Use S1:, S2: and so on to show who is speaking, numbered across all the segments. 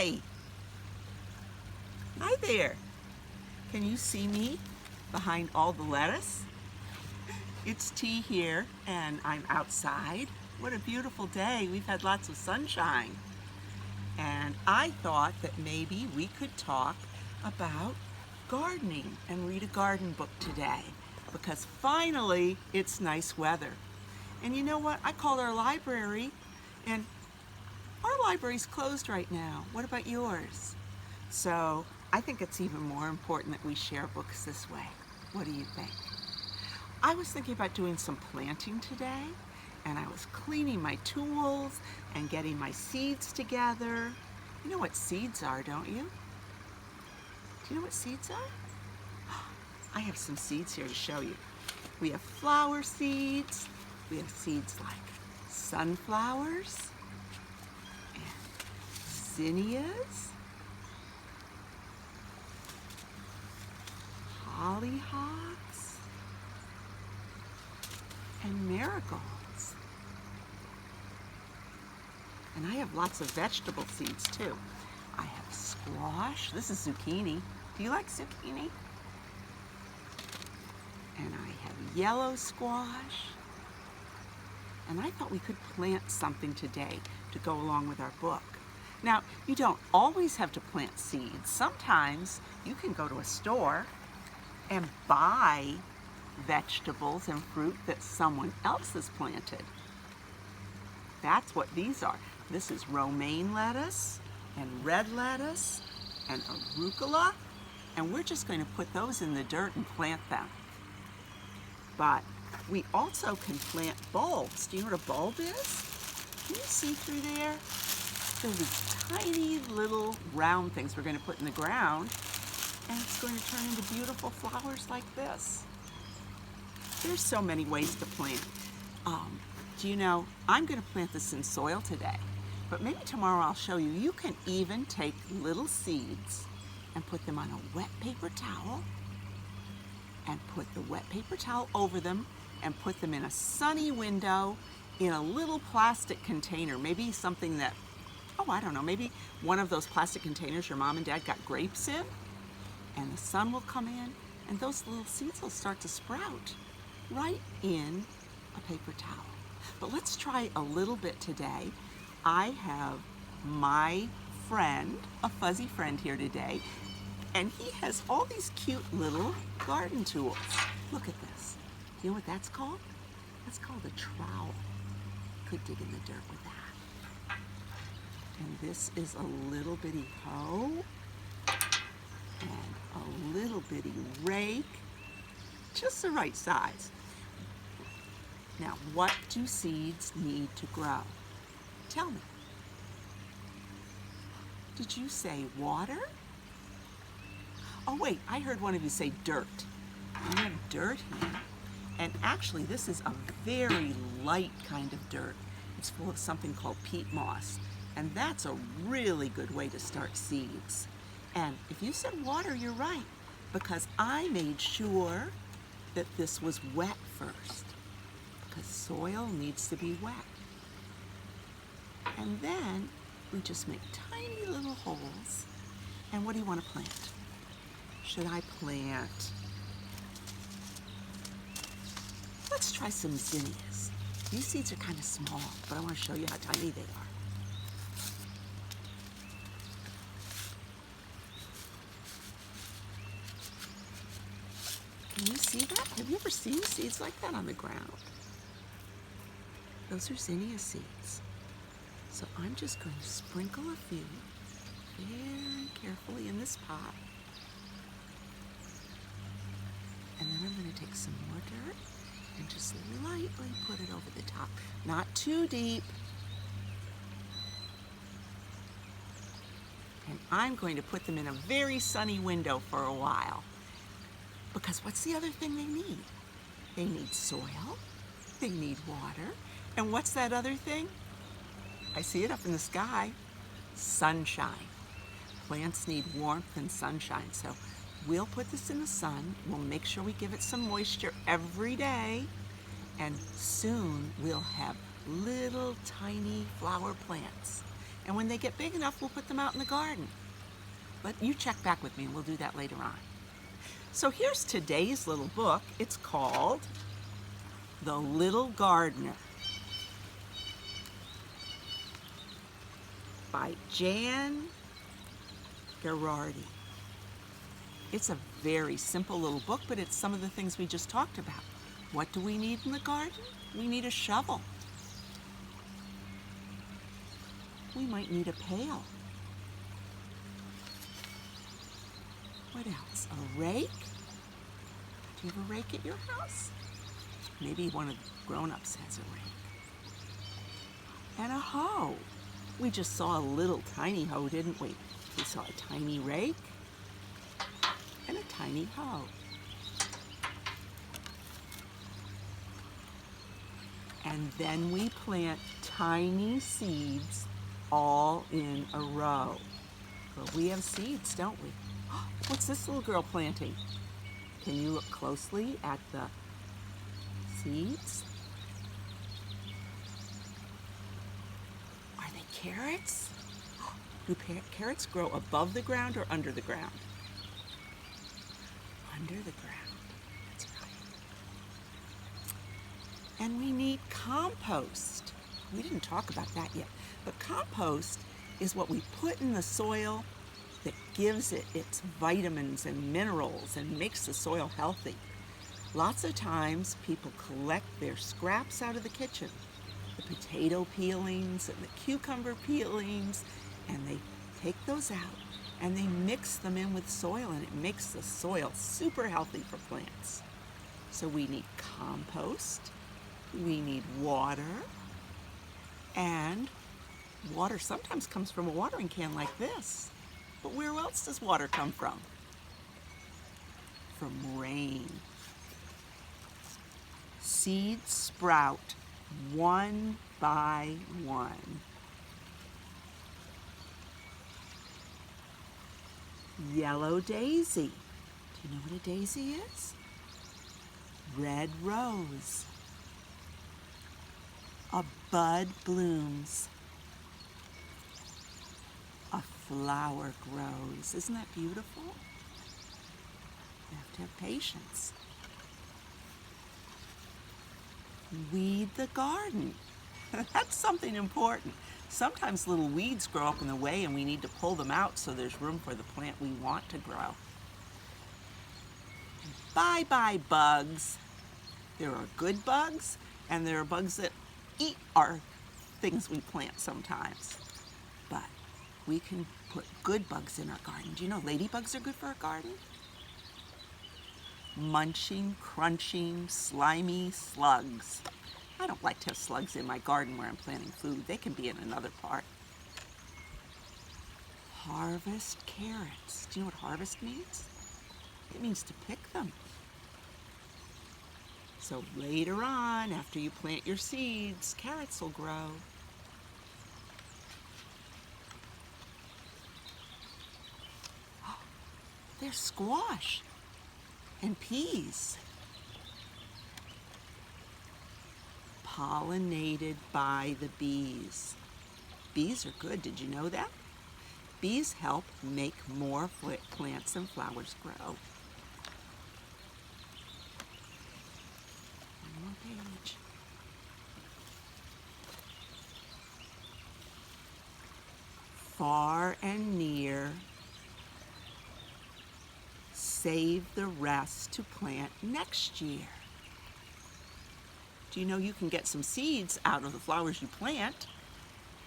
S1: Hi. Hi there. Can you see me behind all the lettuce? It's T here and I'm outside. What a beautiful day. We've had lots of sunshine. And I thought that maybe we could talk about gardening and read a garden book today because finally it's nice weather. And you know what? I called our library and our library's closed right now. What about yours? So I think it's even more important that we share books this way. What do you think? I was thinking about doing some planting today, and I was cleaning my tools and getting my seeds together. You know what seeds are, don't you? Do you know what seeds are? I have some seeds here to show you. We have flower seeds. We have seeds like sunflowers and zinnias, hollyhocks, and marigolds. And I have lots of vegetable seeds too. I have squash. This is zucchini. Do you like zucchini? And I have yellow squash. And I thought we could plant something today to go along with our book. Now, you don't always have to plant seeds. Sometimes you can go to a store and buy vegetables and fruit that someone else has planted. That's what these are. This is romaine lettuce and red lettuce and arugula, and we're just going to put those in the dirt and plant them. But we also can plant bulbs. Do you know what a bulb is? Can you see through there? They're these tiny little round things we're going to put in the ground, and it's going to turn into beautiful flowers like this. There's so many ways to plant. Do you know, I'm going to plant this in soil today, but maybe tomorrow I'll show you. You can even take little seeds and put them on a wet paper towel and put the wet paper towel over them and put them in a sunny window in a little plastic container, maybe something that, I don't know, maybe one of those plastic containers your mom and dad got grapes in, and the sun will come in and those little seeds will start to sprout right in a paper towel. But let's try a little bit today. I have my friend, a fuzzy friend here today, and he has all these cute little garden tools. Look at this. You know what that's called? That's called a trowel. Could dig in the dirt with that. And this is a little bitty hoe and a little bitty rake, just the right size. Now, what do seeds need to grow? Tell me. Did you say water? Oh wait, I heard one of you say dirt. We have dirt here. And actually this is a very light kind of dirt. It's full of something called peat moss. And that's a really good way to start seeds. And if you said water, you're right, because I made sure that this was wet first, because soil needs to be wet. And then we just make tiny little holes. And what do you want to plant? Should I plant? Let's try some zinnias. These seeds are kind of small, but I want to show you how tiny they are. Can you see that? Have you ever seen seeds like that on the ground? Those are zinnia seeds. So I'm just going to sprinkle a few very carefully in this pot. And then I'm going to take some more dirt and just lightly put it over the top. Not too deep. And I'm going to put them in a very sunny window for a while. Because what's the other thing they need? They need soil, they need water, and what's that other thing? I see it up in the sky. Sunshine. Plants need warmth and sunshine, so we'll put this in the sun. We'll make sure we give it some moisture every day, and soon we'll have little tiny flower plants. And when they get big enough, we'll put them out in the garden. But you check back with me and we'll do that later on. So here's today's little book. It's called The Little Gardener by Jan Gerardi. It's a very simple little book, but it's some of the things we just talked about. What do we need in the garden? We need a shovel. We might need a pail. What else? A rake? Do you have a rake at your house? Maybe one of the grown-ups has a rake. And a hoe. We just saw a little tiny hoe, didn't we? We saw a tiny rake and a tiny hoe. And then we plant tiny seeds all in a row. But we have seeds, don't we? What's this little girl planting? Can you look closely at the seeds? Are they carrots? Do carrots grow above the ground or under the ground? Under the ground. That's right. And we need compost. We didn't talk about that yet. But compost is what we put in the soil that gives it its vitamins and minerals and makes the soil healthy. Lots of times people collect their scraps out of the kitchen, the potato peelings and the cucumber peelings, and they take those out and they mix them in with soil, and it makes the soil super healthy for plants. So we need compost, we need water, and water sometimes comes from a watering can like this. But where else does water come from? From rain. Seeds sprout one by one. Yellow daisy. Do you know what a daisy is? Red rose. A bud blooms. A flower grows. Isn't that beautiful? You have to have patience. Weed the garden. That's something important. Sometimes little weeds grow up in the way and we need to pull them out so there's room for the plant we want to grow. Bye-bye bugs. There are good bugs and there are bugs that eat our things we plant sometimes. But we can put good bugs in our garden. Do you know ladybugs are good for our garden? Munching, crunching, slimy slugs. I don't like to have slugs in my garden where I'm planting food. They can be in another part. Harvest carrots. Do you know what harvest means? It means to pick them. So later on, after you plant your seeds, carrots will grow. There's squash and peas. Pollinated by the bees. Bees are good, did you know that? Bees help make more plants and flowers grow. One more page. Far and near, save the rest to plant next year. Do you know you can get some seeds out of the flowers you plant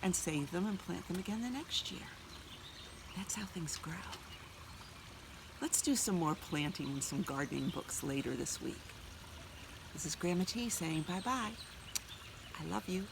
S1: and save them and plant them again the next year? That's how things grow. Let's do some more planting and some gardening books later this week. This is Grandma T saying bye-bye. I love you.